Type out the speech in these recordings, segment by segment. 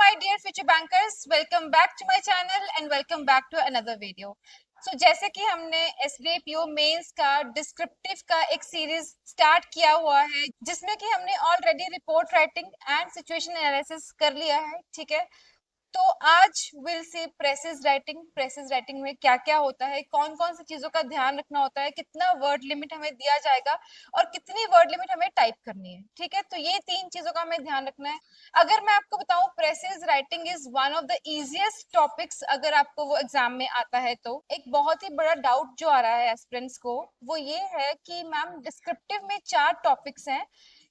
my dear future bankers, welcome back to my channel and welcome back to another video. So जैसे कि हमने SBI PO mains का descriptive का एक series start किया हुआ है जिसमें कि हमने already report writing and situation analysis कर लिया है, ठीक है। तो आज विल सी प्रेसिस राइटिंग में क्या क्या होता है, कौन कौन सी चीजों का ध्यान रखना होता है, कितना वर्ड लिमिट हमें दिया जाएगा और कितनी वर्ड लिमिट हमें टाइप करनी है, ठीक है। तो ये तीन चीजों का हमें ध्यान रखना है। अगर मैं आपको बताऊं, precious writing is one of the easiest topics. अगर आपको वो एग्जाम में आता है तो एक बहुत ही बड़ा डाउट जो आ रहा है एस्पिरेंट्स को वो ये है कि मैम डिस्क्रिप्टिव में 4 टॉपिक्स हैं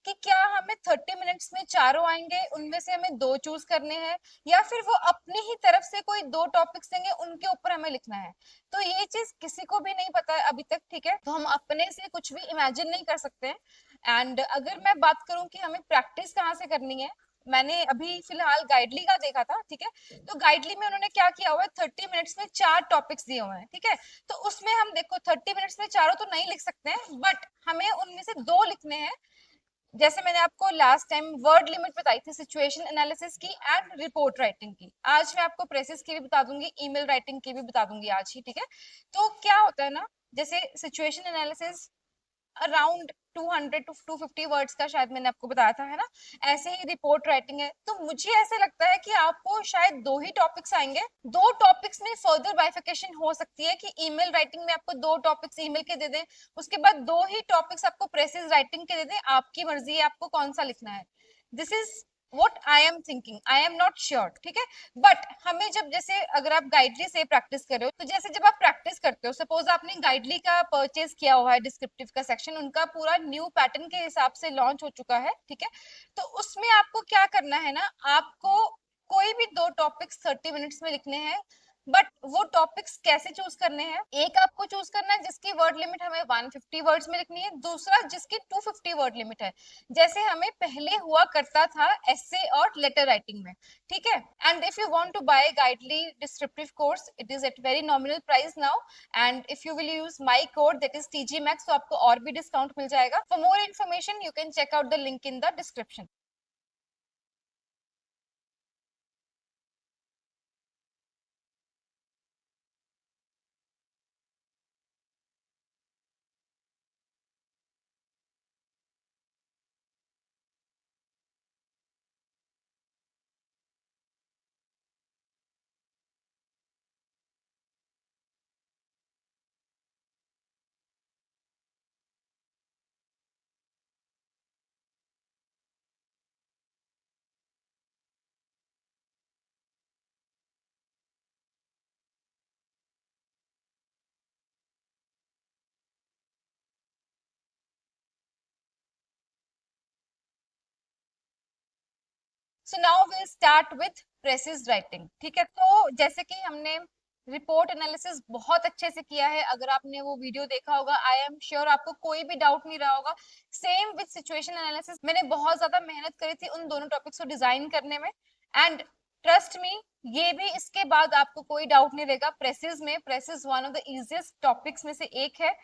कि क्या हमें 30 मिनट्स में चारों आएंगे, उनमें से हमें 2 चूज करने हैं या फिर वो अपनी ही तरफ से कोई 2 टॉपिक्स देंगे उनके ऊपर हमें लिखना है। तो ये चीज किसी को भी नहीं पता है अभी तक, ठीक है। तो हम अपने से कुछ भी इमेजिन नहीं कर सकते हैं। एंड अगर मैं बात करूं कि हमें प्रैक्टिस कहाँ से करनी है, मैंने अभी फिलहाल गाइडली का देखा था, ठीक है। तो गाइडली में उन्होंने क्या किया हुआ है, 30 मिनट्स में 4 टॉपिक्स दिए हुए हैं, ठीक है। तो उसमें हम देखो 30 मिनट्स में चारों तो नहीं लिख सकते हैं, बट हमें उनमें से 2 लिखने हैं। जैसे मैंने आपको लास्ट टाइम वर्ड लिमिट बताई थी सिचुएशन एनालिसिस की एंड रिपोर्ट राइटिंग की, आज मैं आपको प्रेसिस की भी बता दूंगी, ईमेल राइटिंग की भी बता दूंगी आज ही, ठीक है। तो क्या होता है ना, जैसे situation analysis around 200 to 250 words का शायद मैंने आपको बताया था, है ना। ऐसे ही रिपोर्ट राइटिंग है, तो मुझे ऐसा लगता है कि आपको शायद 2 ही टॉपिक्स आएंगे। 2 टॉपिक्स में फर्दर बाइफिकेशन हो सकती है कि ईमेल राइटिंग में आपको 2 टॉपिक्स ईमेल के दे दें, उसके बाद 2 ही टॉपिक्स आपको प्रेसिस राइटिंग के दे दें। आपकी मर्जी है आपको कौन सा लिखना है। This is what I am thinking, I am not sure, ठीक है। बट हमें जब, जैसे अगर आप गाइडली से प्रैक्टिस कर रहे हो, तो जैसे जब आप प्रैक्टिस करते हो, सपोज आपने गाइडली का परचेज किया हुआ है, डिस्क्रिप्टिव का सेक्शन उनका पूरा न्यू पैटर्न के हिसाब से लॉन्च हो चुका है, ठीक है। तो उसमें आपको क्या करना है ना, आपको कोई भी 2 टॉपिक्स 30 मिनट्स में लिखने हैं। बट वो टॉपिक्स कैसे चूज करने हैं, एक आपको चूज करना है जिसकी वर्ड लिमिट हमें 150 वर्ड्स में लिखनी है, दूसरा जिसकी 250 वर्ड लिमिट है, जैसे हमें पहले हुआ करता था एसे और लेटर राइटिंग में, ठीक है। And if you want to buy guidely descriptive course, it is at very nominal price now. And if you will use my code that is TG max, तो आपको और भी डिस्काउंट मिल जाएगा। For more information you can check out the link in the description. So now will start with precis writing, ठीक है। तो जैसे कि हमने रिपोर्ट एनालिसिस बहुत अच्छे से किया है, अगर आपने वो वीडियो देखा होगा, आई एम श्योर आपको कोई भी डाउट नहीं रहा होगा। सेम विथ सिचुएशन एनालिसिस, मैंने बहुत ज्यादा मेहनत करी थी उन दोनों टॉपिक्स को डिजाइन करने में। एंड ट्रस्ट मी, ये भी इसके बाद आपको कोई डाउट नहीं रहेगा। Precious one of the easiest topics में से एक है।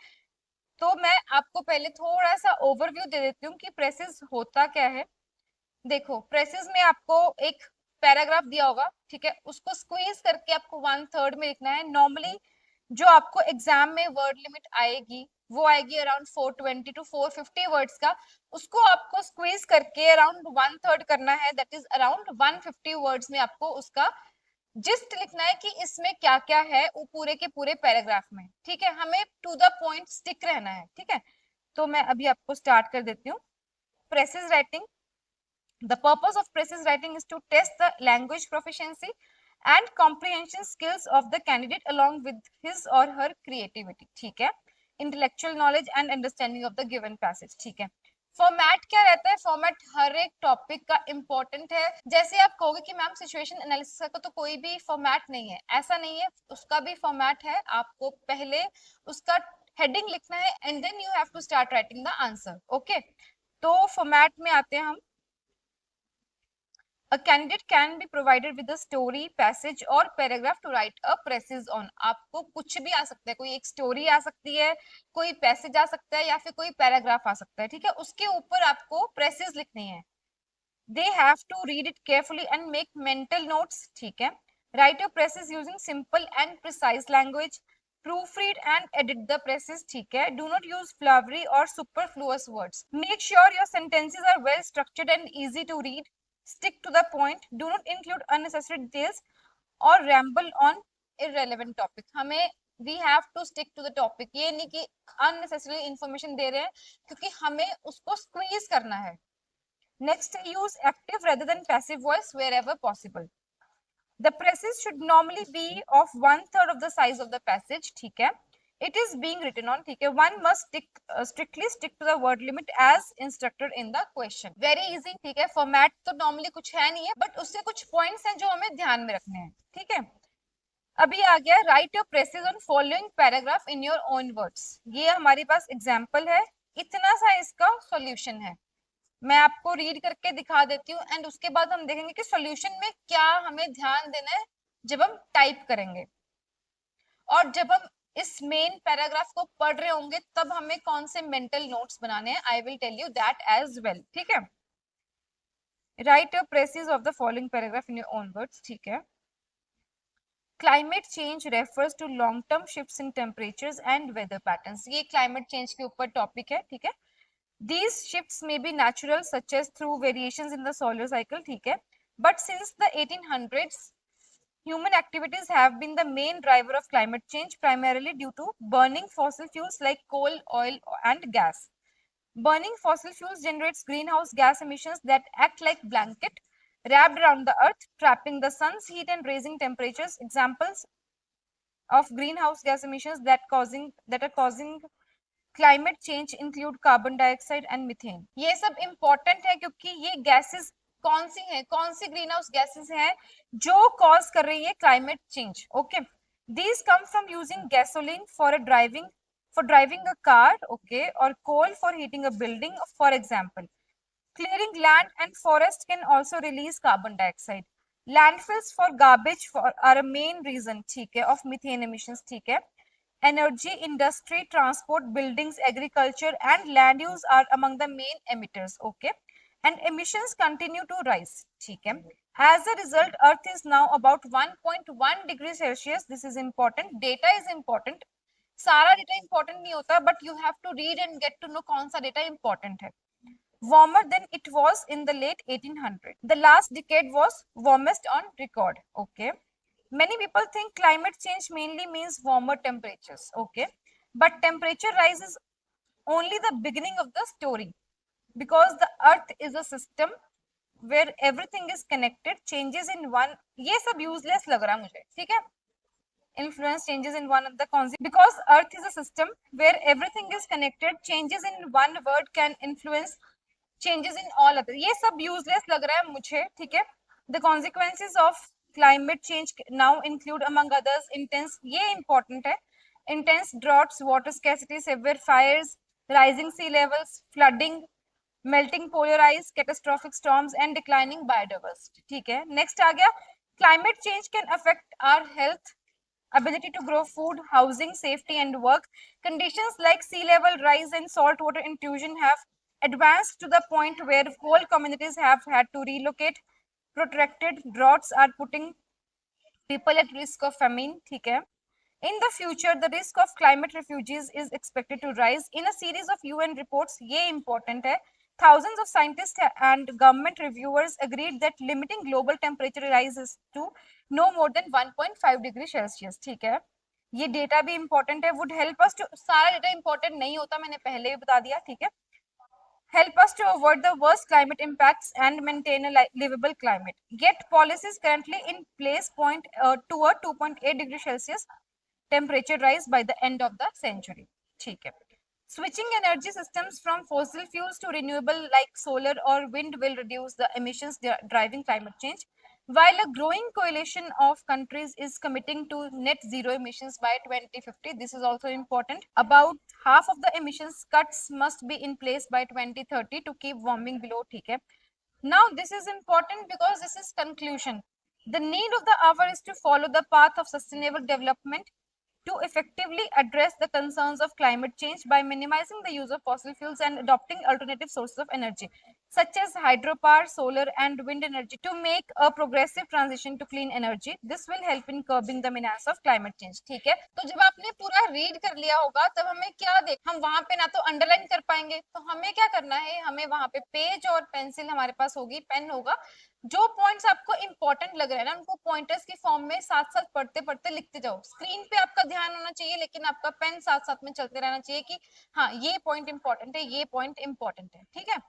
तो मैं आपको पहले थोड़ा सा ओवरव्यू दे देती हूँ कि प्रेसिस होता क्या है। देखो, प्रेसिस में आपको एक पैराग्राफ दिया होगा, ठीक है, उसको स्क्वीज करके आपको 1/3 में लिखना है। नॉर्मली जो आपको एग्जाम में वर्ड लिमिट आएगी वो आएगी अराउंड 420 टू 450 वर्ड्स का, उसको आपको स्क्वीज करके अराउंड 1/3 करना है, दैट इज अराउंड 150 वर्ड्स में आपको उसका जिस्ट लिखना है कि इसमें क्या क्या है वो पूरे के पूरे पैराग्राफ में, ठीक है। हमें टू द पॉइंट स्टिक रहना है, ठीक है। तो मैं अभी आपको स्टार्ट कर देती हूँ। Precious writing, the purpose of precise writing is to test the language proficiency and comprehension skills of the candidate along with his or her creativity, ठीक है, intellectual knowledge and understanding of the given passage, ठीक है। Format क्या रहता है, format हर एक topic का important है। जैसे आप कहोगे कि मैम सिचुएशन एनालिसिस का तो कोई भी फॉर्मेट नहीं है, ऐसा नहीं है, उसका भी फॉर्मेट है। आपको पहले उसका हेडिंग लिखना है and then you have to start writing the answer, okay. तो फॉर्मेट में आते हैं हम। A candidate can be provided with a story, passage or paragraph to write a precis on. आपको कुछ भी आ सकता है, कोई एक स्टोरी आ सकती है, कोई पैसेज आ सकता है या फिर कोई पैराग्राफ आ सकता है, ठीक है। उसके ऊपर आपको प्रेसिस लिखनी है। they have to read it carefully and make mental notes. ठीक है. Write your presses using simple and precise language. Proofread and edit the presses. ठीक है. Do not use flowery or superfluous words. Make sure your sentences are well structured and easy to read. Stick to the point. Do not include unnecessary details or ramble on irrelevant topic. हमें we have to stick to the topic. ये नहीं कि unnecessary information दे रहे हैं क्योंकि हमें उसको squeeze करना है. Next, use active rather than passive voice wherever possible. The presses should normally be of 1/3 of the size of the passage. ठीक है. It is being written on. ठीक है. One must strictly stick to the word limit as instructed in the question. Very easy. ठीक है. Format तो normally कुछ है नहीं है, but उससे कुछ points हैं जो हमें ध्यान में रखने हैं. ठीक है. अभी आ गया write your presses on following paragraph in your own words. ये हमारे पास example है. इतना सा इसका solution है. मैं आपको रीड करके दिखा देती हूँ एंड उसके बाद हम देखेंगे कि सॉल्यूशन में क्या हमें ध्यान देना है जब हम टाइप करेंगे, और जब हम इस मेन पैराग्राफ को पढ़ रहे होंगे तब हमें कौन से मेंटल नोट्स बनाने हैं. I will tell you that as well. ठीक है. Write your precis of the following paragraph in your own words. ठीक है. Climate change refers to long term shifts in temperatures and weather patterns. ये climate change के ऊपर topic है. ठीक है. These shifts may be natural, such as through variations in the solar cycle, ठीक है. But since the 1800s, human activities have been the main driver of climate change, primarily due to burning fossil fuels like coal, oil, and gas. Burning fossil fuels generates greenhouse gas emissions that act like blanket wrapped around the earth, trapping the sun's heat and raising temperatures. Examples of greenhouse gas emissions that are causing climate change include carbon dioxide and methane. ये सब important है क्योंकि ये gases कौन सी हैं, कौन सी green house gases हैं जो कॉज कर रही है climate change. Okay. These come from using gasoline for driving a car. Okay. और coal for heating a building. For example, clearing land and forest can also release carbon dioxide. Landfills for garbage are a main reason. ठीक है. Of methane emissions. ठीक है. Energy, industry, transport, buildings, agriculture, and land use are among the main emitters. Okay. And emissions continue to rise. ठीक है. As a result, Earth is now about 1.1 degrees Celsius. This is important. Data is important. सारा data important नहीं होता, but you have to read and get to know कौन सा data important है. Warmer than it was in the late 1800s. The last decade was warmest on record. Okay. Many people think climate change mainly means warmer temperatures. Okay. But temperature rise is only the beginning of the story, because the earth is a system where everything is connected. Changes in one, ये सब useless लग रहा मुझे. ठीक है. Influence changes in one of the concept, because earth is a system where everything is connected. Changes in one word can influence changes in all other. ये सब useless लग रहा है मुझे. ठीक है. The consequences of climate change now include among others intense, ये important है, intense droughts, water scarcity, severe fires, rising sea levels, flooding, melting polar ice, catastrophic storms and declining biodiversity. ठीक है. Next आ गया, climate change can affect our health, ability to grow food, housing, safety and work. Conditions like sea level rise and saltwater intrusion have advanced to the point where whole communities have had to relocate. Protracted droughts are putting people at risk of famine. ठीक है. In the future, the risk of climate refugees is expected to rise. In a series of UN reports, ये important है, thousands of scientists and government reviewers agreed that limiting global temperature rises to no more than 1.5 degree Celsius. ठीक है. ये data भी important है, would help us to, सारा data important नहीं होता, मैंने पहले भी बता दिया. ठीक है. Help us to avoid the worst climate impacts and maintain a livable climate. Yet policies currently in place point to a 2.8 degree Celsius temperature rise by the end of the century. ठीक है. Switching energy systems from fossil fuels to renewable like solar or wind will reduce the emissions driving climate change. While a growing coalition of countries is committing to net zero emissions by 2050, this is also important. About half of the emissions cuts must be in place by 2030 to keep warming below. ठीक है. Now this is important because this is conclusion. The need of the hour is to follow the path of sustainable development to effectively address the concerns of climate change by minimizing the use of fossil fuels and adopting alternative sources of energy. such as hydropower, solar and wind energy to make a progressive transition to clean energy. This will help in curbing the menace of climate change. ठीक है, तो जब आपने पूरा read कर लिया होगा तब हमें क्या देख, हम वहां पे ना तो अंडरलाइन कर पाएंगे, तो हमें क्या करना है, हमें वहां पे पेज और पेंसिल हमारे पास होगी, पेन होगा, जो पॉइंट्स आपको इंपॉर्टेंट लग रहे हैं ना उनको पॉइंटर्स की फॉर्म में साथ साथ पढ़ते पढ़ते लिखते जाओ। स्क्रीन पे आपका ध्यान होना चाहिए लेकिन आपका पेन साथ साथ में चलते रहना चाहिए कि हाँ ये पॉइंट इंपॉर्टेंट है, ये पॉइंट इंपॉर्टेंट है। ठीक है,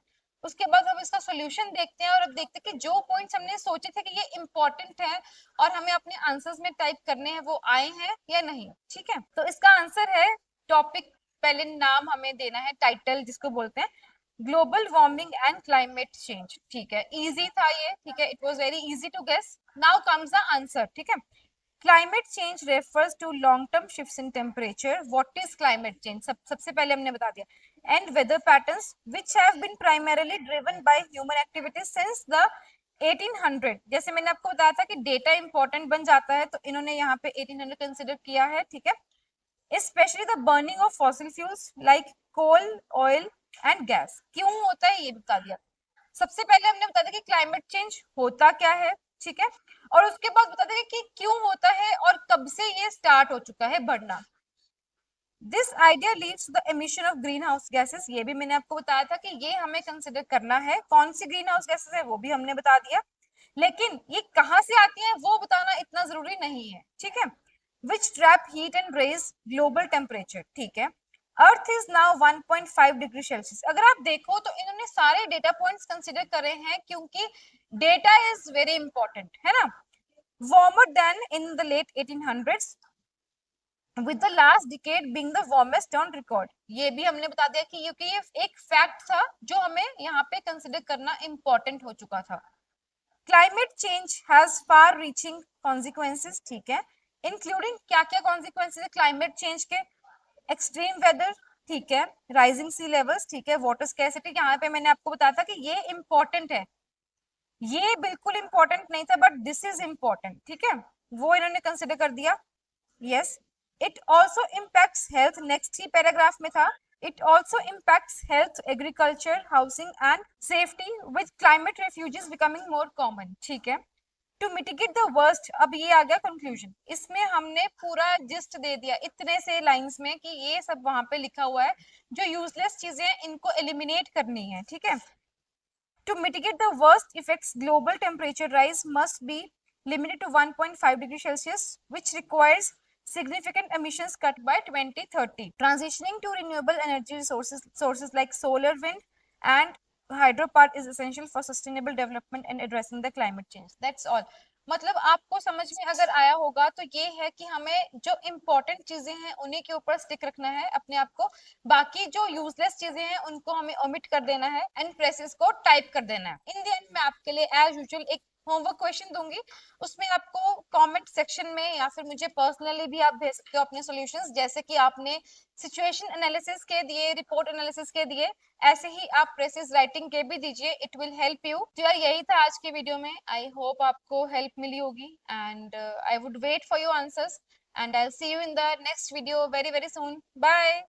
उसके बाद हम इसका सॉल्यूशन देखते हैं और अब देखते हैं कि जो पॉइंट्स हमने सोचे थे कि ये इंपॉर्टेंट है और हमें अपने आंसर्स में टाइप करने हैं वो आए हैं या नहीं। ठीक है, तो इसका आंसर है टॉपिक, पहले नाम हमें देना है, टाइटल जिसको बोलते हैं global warming and climate change. ठीक है, इजी था ये, ठीक है, it was very easy to guess. Now comes the answer. ठीक है, climate change refers to long term shifts in temperature. What is climate change? सबसे पहले हमने बता दिया, and weather patterns which have been primarily driven by human activities since the 1800। जैसे मैंने आपको बताया था कि डेटा इंपॉर्टेंट बन जाता है तो इन्होंने यहाँ पे 1800 कंसिडर किया है। ठीक है, specially the burning of fossil fuels like coal, oil and gas. क्यों होता है ये बता दिया। सबसे पहले हमने बता दिया कि क्लाइमेट चेंज होता क्या है। ठीक है, और उसके बाद बता देंगे कि क्यों होता है और कब से ये स्टार्ट हो चुका है बढ़ना। This idea leads to the emission of green house gases. ये भी मैंने आपको बताया था कि ये हमें कंसिडर करना है। कौन सी ग्रीन हाउस गैसेस है वो भी हमने बता दिया, लेकिन ये कहां से आती है वो बताना इतना जरूरी नहीं है। ठीक है, which trap heat and raise global temperature. ठीक है, earth is now 1.5 degree Celsius. अगर आप देखो तो इन्होंने सारे डेटा पॉइंट्स कंसिडर करे हैं क्योंकि डेटा इज वेरी इंपॉर्टेंट है ना। Warmer than in the late 1800s with the last decade being the warmest on record। ये भी हमने बता दिया कि क्योंकि ये एक फैक्ट था जो हमें यहाँ पे कंसिडर करना इंपॉर्टेंट हो चुका था। Climate change has far reaching consequences. ठीक है, इंक्लूडिंग क्या क्या कॉन्सिक्वेंसेस है क्लाइमेट चेंज के, एक्सट्रीम वेदर, ठीक है, राइजिंग सी लेवल्स, ठीक है, वाटर स्कैर्सिटी। यहाँ पे मैंने आपको बताया था कि ये इंपॉर्टेंट है, ये बिल्कुल इंपॉर्टेंट नहीं था बट दिस इज इंपॉर्टेंट। ठीक है, वो इन्होंने कंसिडर कर दिया। Yes, it also impacts health, next he paragraph में था, it also impacts health, agriculture, housing and safety with climate refugees becoming more common. ठीक है, टू मिटिगेट द वर्स्ट। अब ये आ गया कंक्लूजन, इसमें हमने पूरा जिस्ट दे दिया इतने से लाइंस में कि ये सब वहां पे लिखा हुआ है, जो यूजलेस चीजें हैं इनको एलिमिनेट करनी है। ठीक है, to mitigate the worst effects, global temperature rise must be limited to 1.5 degrees Celsius, which requires significant emissions cut by 2030. Transitioning to renewable energy sources like solar, wind, and hydropower is essential for sustainable development and addressing the climate change. That's all. मतलब आपको समझ में अगर आया होगा तो ये है कि हमें जो इम्पोर्टेंट चीजें हैं उन्हीं के ऊपर स्टिक रखना है अपने आप को, बाकी जो यूजलेस चीजें हैं उनको हमें ओमिट कर देना है एंड प्रेसेस को टाइप कर देना है। इन द एंड मैं आपके लिए एज यूजुअल एक होमवर्क क्वेश्चन दूंगी, उसमें आपको कमेंट सेक्शन में या फिर मुझे पर्सनली भी आप भेज सकते हो अपने सॉल्यूशंस, जैसे कि आपने सिचुएशन एनालिसिस के दिए, रिपोर्ट एनालिसिस के दिए, ऐसे ही आप प्रेसिस राइटिंग के भी दीजिए, इट विल हेल्प यू। तो यार यही था आज के वीडियो में, आई होप आपको हेल्प मिली होगी and I would wait for your answers and I will see you in the next video very very soon. Bye.